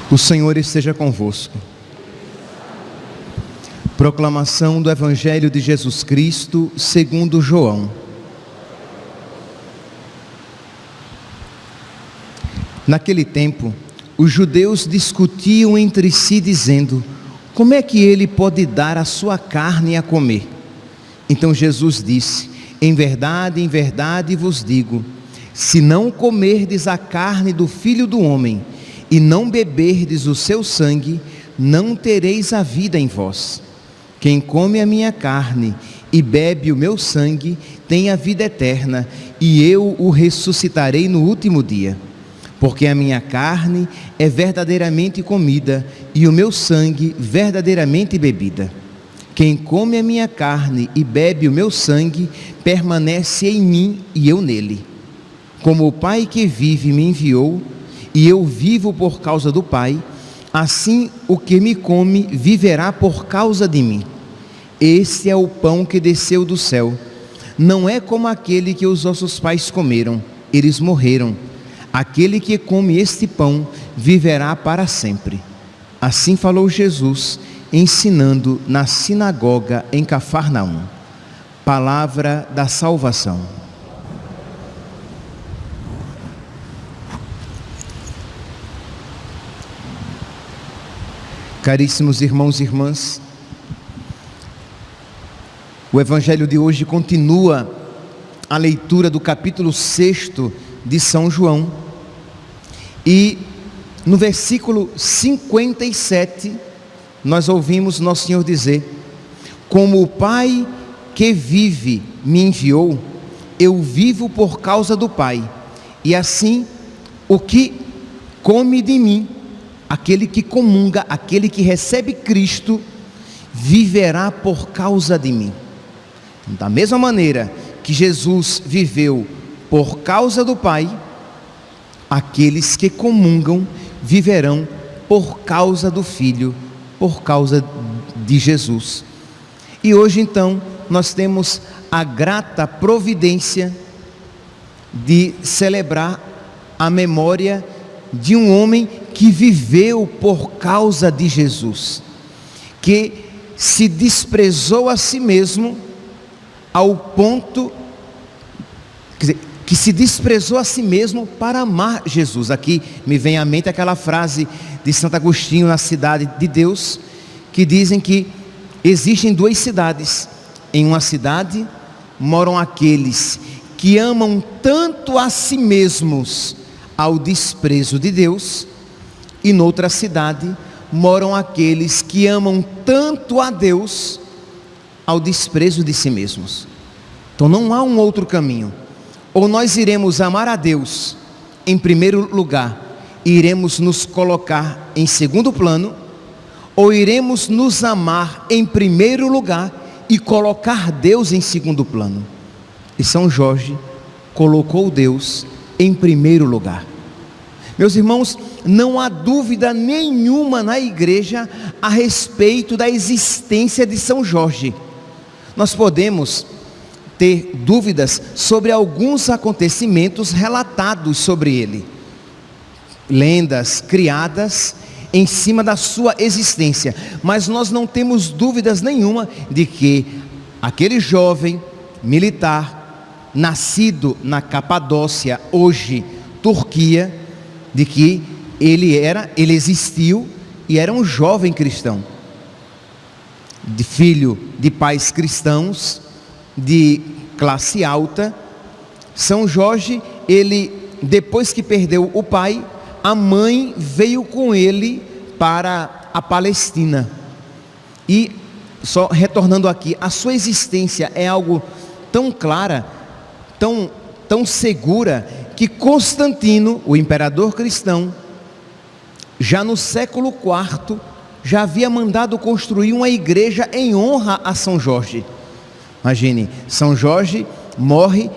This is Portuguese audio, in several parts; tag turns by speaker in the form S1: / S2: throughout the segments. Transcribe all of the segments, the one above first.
S1: O Senhor esteja convosco. Proclamação do Evangelho de Jesus Cristo segundo João. Naquele tempo, os judeus discutiam entre si, dizendo: como é que ele pode dar a sua carne a comer? Então Jesus disse: em verdade vos digo, se não comerdes a carne do Filho do Homem e não beberdes o seu sangue, não tereis a vida em vós. Quem come a minha carne e bebe o meu sangue tem a vida eterna, e eu o ressuscitarei no último dia. Porque a minha carne é verdadeiramente comida e o meu sangue verdadeiramente bebida. Quem come a minha carne e bebe o meu sangue permanece em mim e eu nele. Como o Pai que vive me enviou, e eu vivo por causa do Pai, assim o que me come viverá por causa de mim. Esse é o pão que desceu do céu. Não é como aquele que os nossos pais comeram, eles morreram. Aquele que come este pão viverá para sempre. Assim falou Jesus, ensinando na sinagoga em Cafarnaum. Palavra da salvação. Caríssimos irmãos e irmãs, o Evangelho de hoje continua a leitura do capítulo 6 de São João, e no versículo 57, nós ouvimos Nosso Senhor dizer: como o Pai que vive me enviou, eu vivo por causa do Pai, e assim o que come de mim, aquele que comunga, aquele que recebe Cristo, viverá por causa de mim. Da mesma maneira que Jesus viveu por causa do Pai, aqueles que comungam viverão por causa do Filho, por causa de Jesus. E hoje então nós temos a grata providência de celebrar a memória de um homem que viveu por causa de Jesus, que se desprezou a si mesmo ao ponto, quer dizer, que se desprezou a si mesmo para amar Jesus. Aqui me vem à mente aquela frase de Santo Agostinho na Cidade de Deus, que dizem que existem duas cidades. Em uma cidade moram aqueles que amam tanto a si mesmos ao desprezo de Deus, e noutra cidade moram aqueles que amam tanto a Deus ao desprezo de si mesmos. Então não há um outro caminho. Ou nós iremos amar a Deus em primeiro lugar e iremos nos colocar em segundo plano, ou iremos nos amar em primeiro lugar e colocar Deus em segundo plano. E São Jorge colocou Deus em primeiro lugar. Meus irmãos, não há dúvida nenhuma na igreja a respeito da existência de São Jorge. Nós podemos ter dúvidas sobre alguns acontecimentos relatados sobre ele, lendas criadas em cima da sua existência, mas nós não temos dúvidas nenhuma de que aquele jovem militar, nascido na Capadócia, hoje Turquia, de que ele existiu e era um jovem cristão, de filho de pais cristãos, de classe alta. São Jorge, ele, depois que perdeu o pai, a mãe veio com ele para a Palestina. E só retornando aqui, a sua existência é algo tão clara, tão segura, que Constantino, o imperador cristão, já no século IV, já havia mandado construir uma igreja em honra a São Jorge. Imagine, São Jorge morre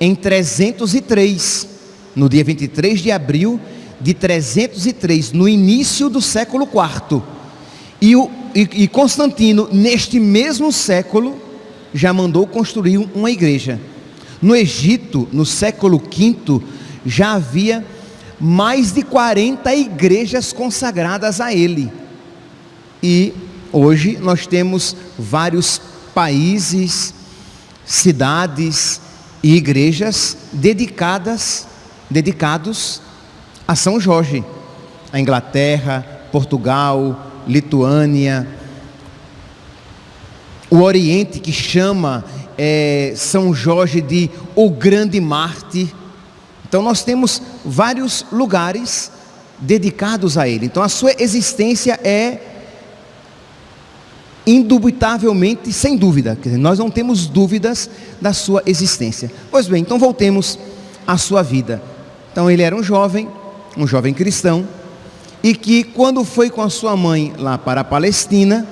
S1: em 303, no dia 23 de abril de 303, no início do século IV. E Constantino, neste mesmo século, já mandou construir uma igreja. No Egito, no século V, já havia mais de 40 igrejas consagradas a ele. E hoje nós temos vários países, cidades e igrejas dedicados a São Jorge. A Inglaterra, Portugal, Lituânia, o Oriente, que chama São Jorge de o grande mártir. Então nós temos vários lugares dedicados a ele. Então a sua existência é indubitavelmente, sem dúvida, quer dizer, nós não temos dúvidas da sua existência. Pois bem, então voltemos à sua vida. Então ele era um jovem cristão, e que quando foi com a sua mãe lá para a Palestina,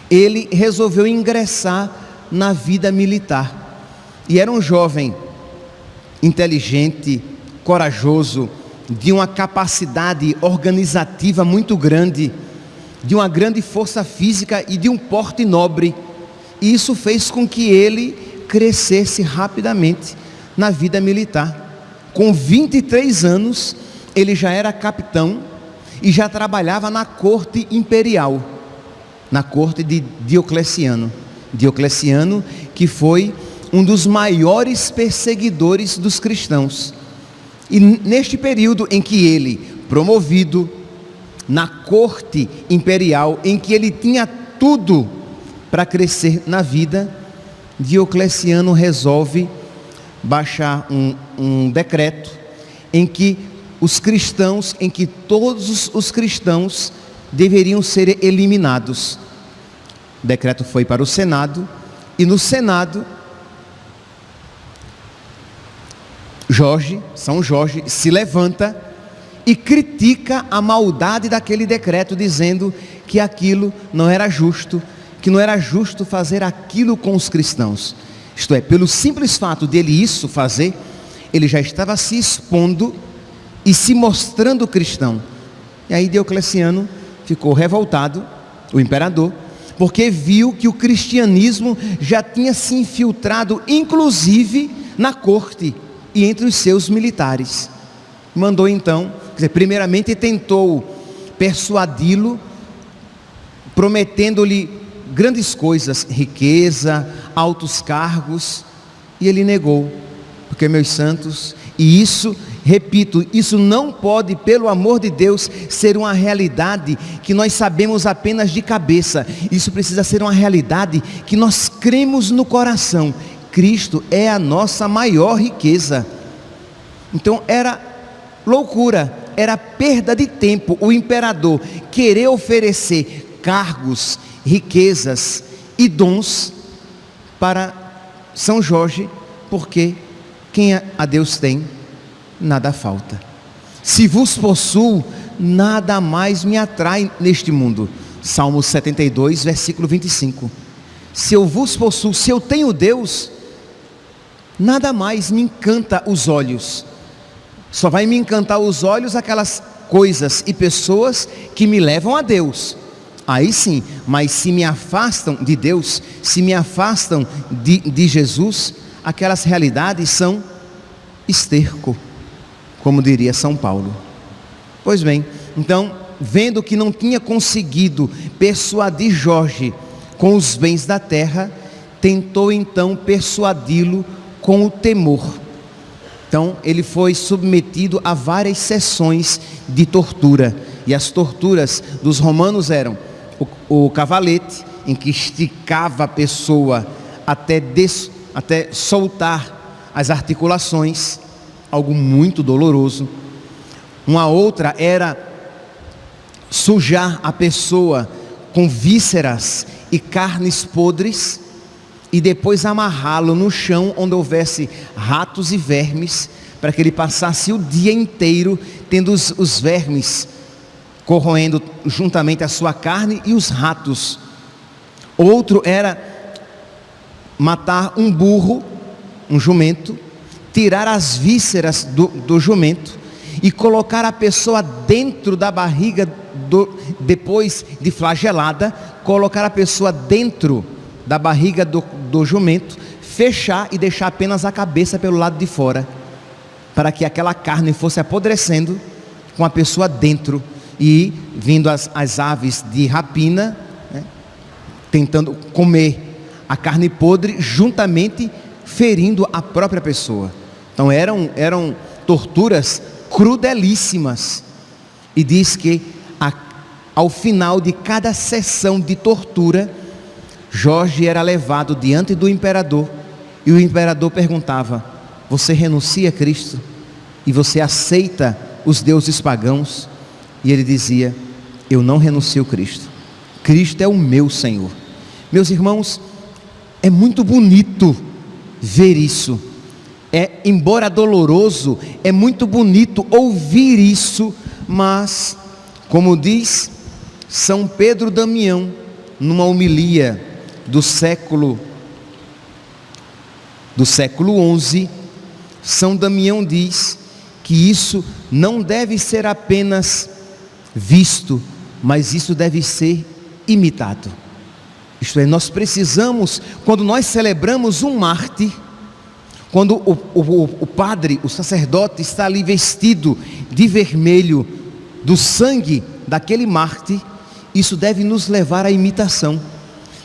S1: ele resolveu ingressar na vida militar. E era um jovem inteligente, corajoso, de uma capacidade organizativa muito grande, de uma grande força física e de um porte nobre. E isso fez com que ele crescesse rapidamente na vida militar. Com 23 anos, ele já era capitão e já trabalhava na corte imperial, na corte de Diocleciano. Diocleciano, que foi um dos maiores perseguidores dos cristãos. E neste período em que ele, promovido na corte imperial, em que ele tinha tudo para crescer na vida, Diocleciano resolve baixar um decreto em que todos os cristãos deveriam ser eliminados. O decreto foi para o Senado, e no Senado, São Jorge se levanta e critica a maldade daquele decreto, dizendo que aquilo não era justo, que não era justo fazer aquilo com os cristãos. Isto é, pelo simples fato dele isso fazer, ele já estava se expondo e se mostrando cristão. E aí Diocleciano ficou revoltado, o imperador, porque viu que o cristianismo já tinha se infiltrado, inclusive na corte e entre os seus militares. Mandou então, primeiramente tentou persuadi-lo, prometendo-lhe grandes coisas, riqueza, altos cargos, e ele negou, porque, meus santos, e isso, repito, isso não pode, pelo amor de Deus, ser uma realidade que nós sabemos apenas de cabeça. Isso precisa ser uma realidade que nós cremos no coração. Cristo é a nossa maior riqueza. Então era loucura, era perda de tempo o imperador querer oferecer cargos, riquezas e dons para São Jorge, porque quem a Deus tem, nada falta. Se vos possuo, nada mais me atrai neste mundo. Salmo 72, versículo 25. Se eu vos possuo, se eu tenho Deus, nada mais me encanta os olhos. Só vai me encantar os olhos aquelas coisas e pessoas que me levam a Deus. Aí sim, mas se me afastam de Deus, se me afastam de Jesus, aquelas realidades são esterco, como diria São Paulo. Pois bem, então, vendo que não tinha conseguido persuadir Jorge com os bens da terra, tentou então persuadi-lo com o temor. Então ele foi submetido a várias sessões de tortura, e as torturas dos romanos eram o cavalete, em que esticava a pessoa até soltar as articulações, algo muito doloroso. Uma outra era sujar a pessoa com vísceras e carnes podres, e depois amarrá-lo no chão onde houvesse ratos e vermes, para que ele passasse o dia inteiro tendo os vermes corroendo juntamente a sua carne e os ratos. Outro era matar um burro, um jumento, tirar as vísceras do jumento e colocar a pessoa dentro da barriga, depois de flagelada, colocar a pessoa dentro da barriga do jumento, fechar e deixar apenas a cabeça pelo lado de fora, para que aquela carne fosse apodrecendo com a pessoa dentro, e vindo as aves de rapina, né, tentando comer a carne podre, juntamente ferindo a própria pessoa. Então eram torturas crudelíssimas. E diz que ao final de cada sessão de tortura, Jorge era levado diante do imperador, e o imperador perguntava: você renuncia a Cristo? E você aceita os deuses pagãos? E ele dizia: eu não renuncio a Cristo. Cristo é o meu Senhor. Meus irmãos, é muito bonito ver isso. Embora doloroso, é muito bonito ouvir isso. Mas, como diz São Pedro Damião, numa homilia do século XI, São Damião diz que isso não deve ser apenas visto, mas isso deve ser imitado. Isto é, nós precisamos, quando nós celebramos um mártir, quando o padre, o sacerdote está ali vestido de vermelho, do sangue daquele mártir, isso deve nos levar à imitação.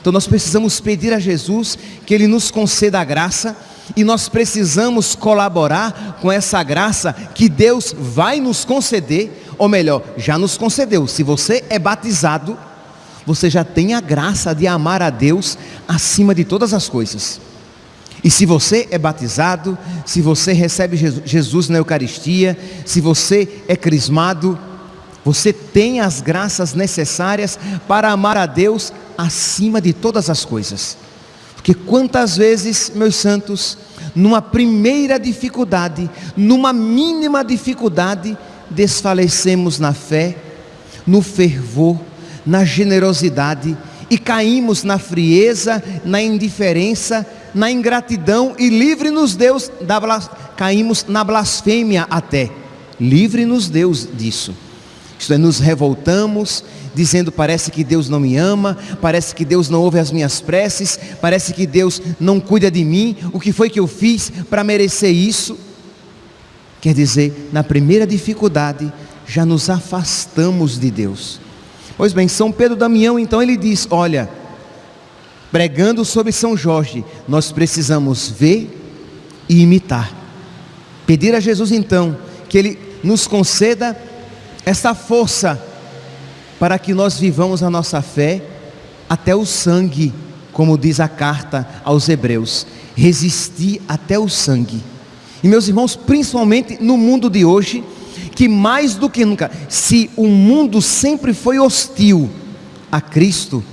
S1: Então nós precisamos pedir a Jesus que Ele nos conceda a graça, e nós precisamos colaborar com essa graça que Deus vai nos conceder, ou melhor, já nos concedeu. Se você é batizado, você já tem a graça de amar a Deus acima de todas as coisas. E se você é batizado, se você recebe Jesus na Eucaristia, se você é crismado, você tem as graças necessárias para amar a Deus acima de todas as coisas. Porque quantas vezes, meus santos, numa primeira dificuldade, numa mínima dificuldade, desfalecemos na fé, no fervor, na generosidade, e caímos na frieza, na indiferença, na ingratidão, e livre-nos Deus, caímos na blasfêmia até. Livre-nos Deus disso. Isto é, nos revoltamos, dizendo: parece que Deus não me ama, parece que Deus não ouve as minhas preces, parece que Deus não cuida de mim. O que foi que eu fiz para merecer isso? Quer dizer, na primeira dificuldade, já nos afastamos de Deus. Pois bem, São Pedro Damião, então, ele diz: olha, pregando sobre São Jorge, nós precisamos ver e imitar. Pedir a Jesus, então, que Ele nos conceda essa força, para que nós vivamos a nossa fé até o sangue, como diz a carta aos Hebreus, resistir até o sangue. E meus irmãos, principalmente no mundo de hoje, que mais do que nunca, se o mundo sempre foi hostil a Cristo,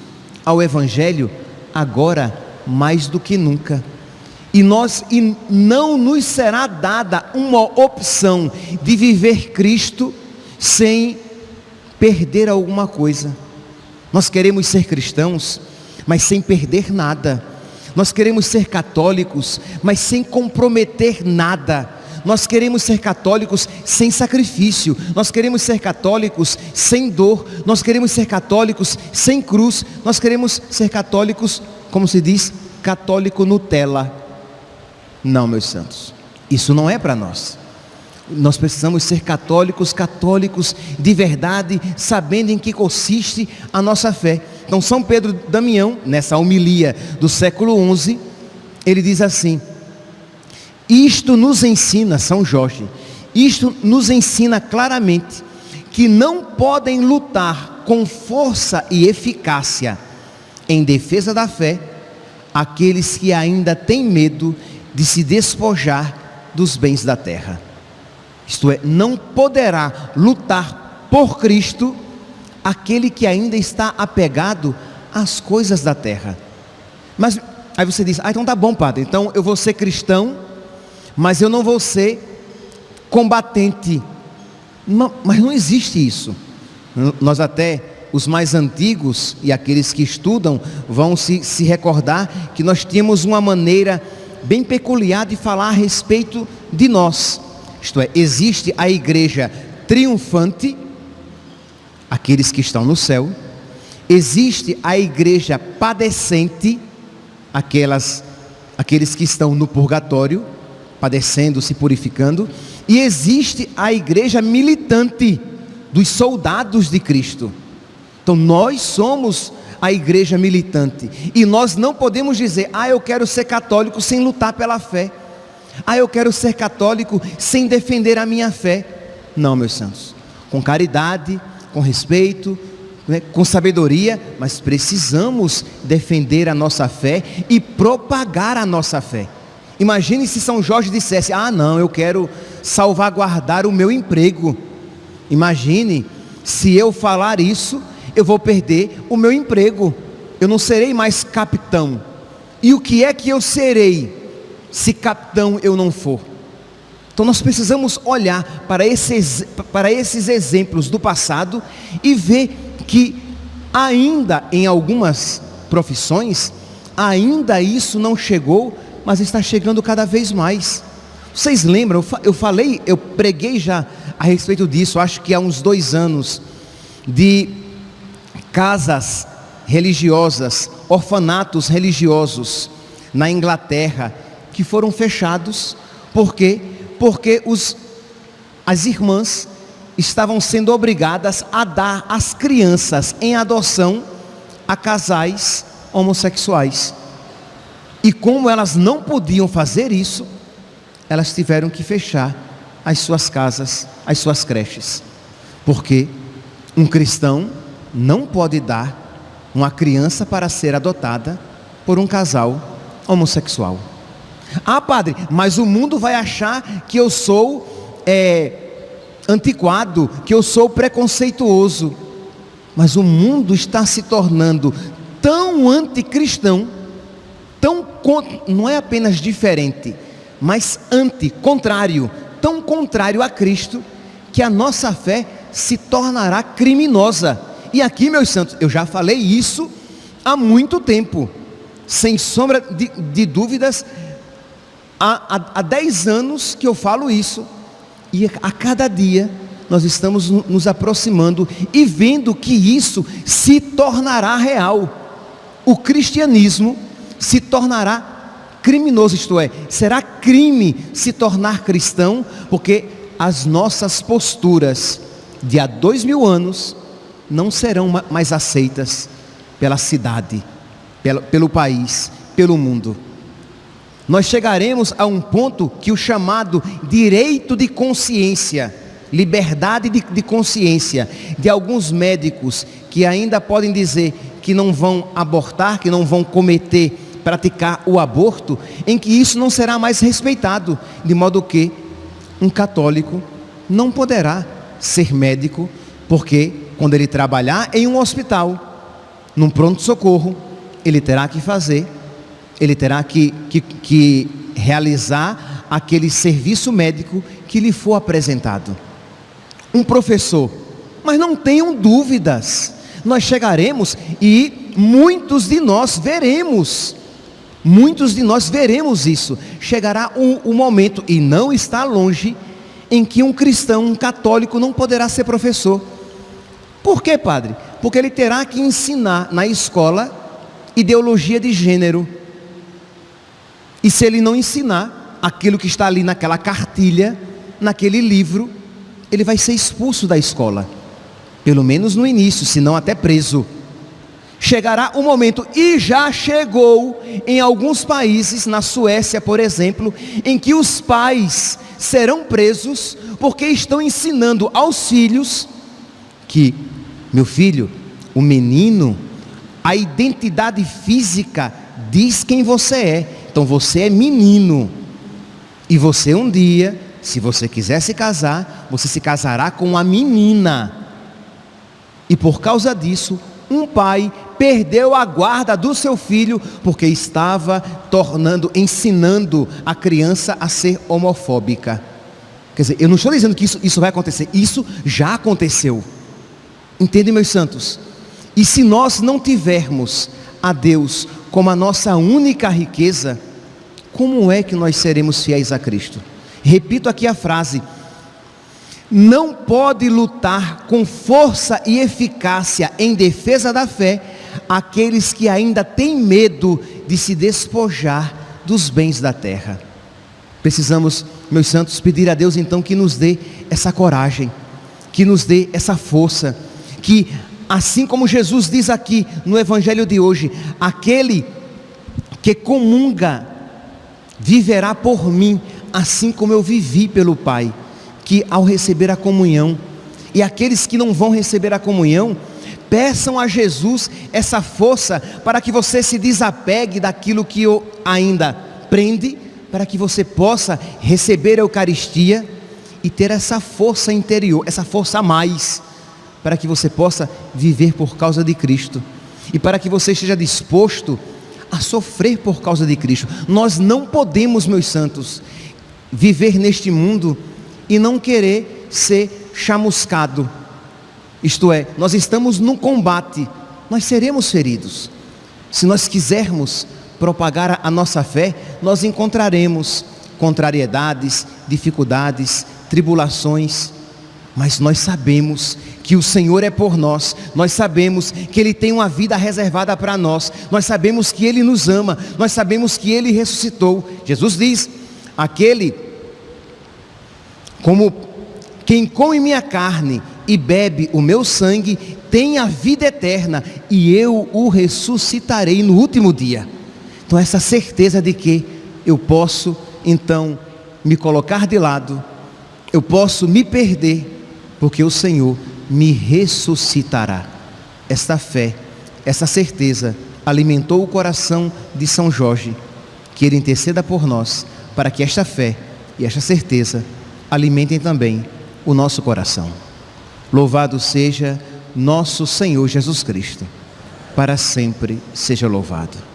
S1: ao Evangelho, agora mais do que nunca, e não nos será dada uma opção de viver Cristo sem perder alguma coisa. Nós queremos ser cristãos, mas sem perder nada. Nós queremos ser católicos, mas sem comprometer nada. Nós queremos ser católicos sem sacrifício. Nós queremos ser católicos sem dor. Nós queremos ser católicos sem cruz. Nós queremos ser católicos, como se diz, católico Nutella. Não, meus santos, isso não é para nós. Nós precisamos ser católicos de verdade, sabendo em que consiste a nossa fé. Então São Pedro Damião, nessa homilia do século XI, ele diz assim: isto nos ensina, São Jorge, isto nos ensina claramente que não podem lutar com força e eficácia em defesa da fé aqueles que ainda têm medo de se despojar dos bens da terra. Isto é, não poderá lutar por Cristo aquele que ainda está apegado às coisas da terra. Mas aí você diz: então tá bom, padre, então eu vou ser cristão, mas eu não vou ser combatente. Não, mas não existe isso. Nós até os mais antigos e aqueles que estudam vão se recordar que nós tínhamos uma maneira bem peculiar de falar a respeito de nós. Isto é, existe a igreja triunfante, aqueles que estão no céu. Existe a igreja padecente, aqueles que estão no purgatório, padecendo, se purificando. E existe a igreja militante, dos soldados de Cristo. Então nós somos a igreja militante, e nós não podemos dizer: eu quero ser católico sem lutar pela fé, eu quero ser católico sem defender a minha fé. Não, meus santos, com caridade, com respeito, com sabedoria, mas precisamos defender a nossa fé e propagar a nossa fé. Imagine se São Jorge dissesse: não, eu quero salvaguardar o meu emprego. Imagine se eu falar isso, eu vou perder o meu emprego, eu não serei mais capitão. E o que é que eu serei se capitão eu não for? Então nós precisamos olhar para esses exemplos do passado e ver que ainda em algumas profissões, ainda isso não chegou, mas está chegando cada vez mais. Vocês lembram, eu preguei já a respeito disso, acho que há uns 2 anos, de casas religiosas, orfanatos religiosos na Inglaterra, que foram fechados. Por quê? Porque as irmãs estavam sendo obrigadas a dar as crianças em adoção a casais homossexuais. E como elas não podiam fazer isso, elas tiveram que fechar as suas casas, as suas creches. Porque um cristão não pode dar uma criança para ser adotada por um casal homossexual. Padre, mas o mundo vai achar que eu sou antiquado, que eu sou preconceituoso. Mas o mundo está se tornando tão anticristão, não é apenas diferente, mas contrário, tão contrário a Cristo, que a nossa fé se tornará criminosa. E aqui, meus santos, eu já falei isso há muito tempo, sem sombra de dúvidas, há 10 anos que eu falo isso, e a cada dia nós estamos nos aproximando e vendo que isso se tornará real. O cristianismo se tornará criminoso, isto é, será crime se tornar cristão, porque as nossas posturas de há 2000 anos não serão mais aceitas pela cidade, pelo país, pelo mundo. Nós chegaremos a um ponto que o chamado direito de consciência, liberdade de consciência, de alguns médicos que ainda podem dizer que não vão abortar, que não vão praticar o aborto, em que isso não será mais respeitado, de modo que um católico não poderá ser médico, porque quando ele trabalhar em um hospital, num pronto-socorro, ele terá que realizar aquele serviço médico que lhe for apresentado. Um professor, mas não tenham dúvidas, nós chegaremos e muitos de nós veremos isso. Chegará um momento, e não está longe, em que um cristão, um católico não poderá ser professor. Por quê, padre? Porque ele terá que ensinar na escola ideologia de gênero. E se ele não ensinar aquilo que está ali naquela cartilha, naquele livro, ele vai ser expulso da escola, pelo menos no início, se não até preso. Chegará um momento, e já chegou em alguns países, na Suécia, por exemplo, em que os pais serão presos porque estão ensinando aos filhos que, meu filho, o menino, a identidade física diz quem você é. Então você é menino, e você um dia, se você quiser se casar, você se casará com uma menina. E por causa disso, um pai perdeu a guarda do seu filho, porque estava ensinando a criança a ser homofóbica. Quer dizer, eu não estou dizendo que isso vai acontecer, isso já aconteceu. Entendem, meus santos? E se nós não tivermos a Deus como a nossa única riqueza, como é que nós seremos fiéis a Cristo? Repito aqui a frase: não pode lutar com força e eficácia em defesa da fé aqueles que ainda têm medo de se despojar dos bens da terra. Precisamos, meus santos, pedir a Deus então que nos dê essa coragem, que nos dê essa força, que assim como Jesus diz aqui no Evangelho de hoje, aquele que comunga viverá por mim, assim como eu vivi pelo Pai. Que ao receber a comunhão, e aqueles que não vão receber a comunhão, peçam a Jesus essa força para que você se desapegue daquilo que o ainda prende, para que você possa receber a Eucaristia e ter essa força interior, essa força a mais, para que você possa viver por causa de Cristo, e para que você esteja disposto a sofrer por causa de Cristo. Nós não podemos, meus santos, viver neste mundo e não querer ser chamuscado. Isto é, nós estamos num combate, nós seremos feridos. Se nós quisermos propagar a nossa fé, nós encontraremos contrariedades, dificuldades, tribulações, mas nós sabemos que o Senhor é por nós, nós sabemos que Ele tem uma vida reservada para nós, nós sabemos que Ele nos ama, nós sabemos que Ele ressuscitou. Jesus diz: como quem come minha carne e bebe o meu sangue tem a vida eterna, e eu o ressuscitarei no último dia. Então essa certeza de que eu posso então me colocar de lado, eu posso me perder, porque o Senhor me ressuscitará. Esta fé, essa certeza alimentou o coração de São Jorge. Que ele interceda por nós, para que esta fé e esta certeza alimentem também o nosso coração. Louvado seja nosso Senhor Jesus Cristo, para sempre seja louvado.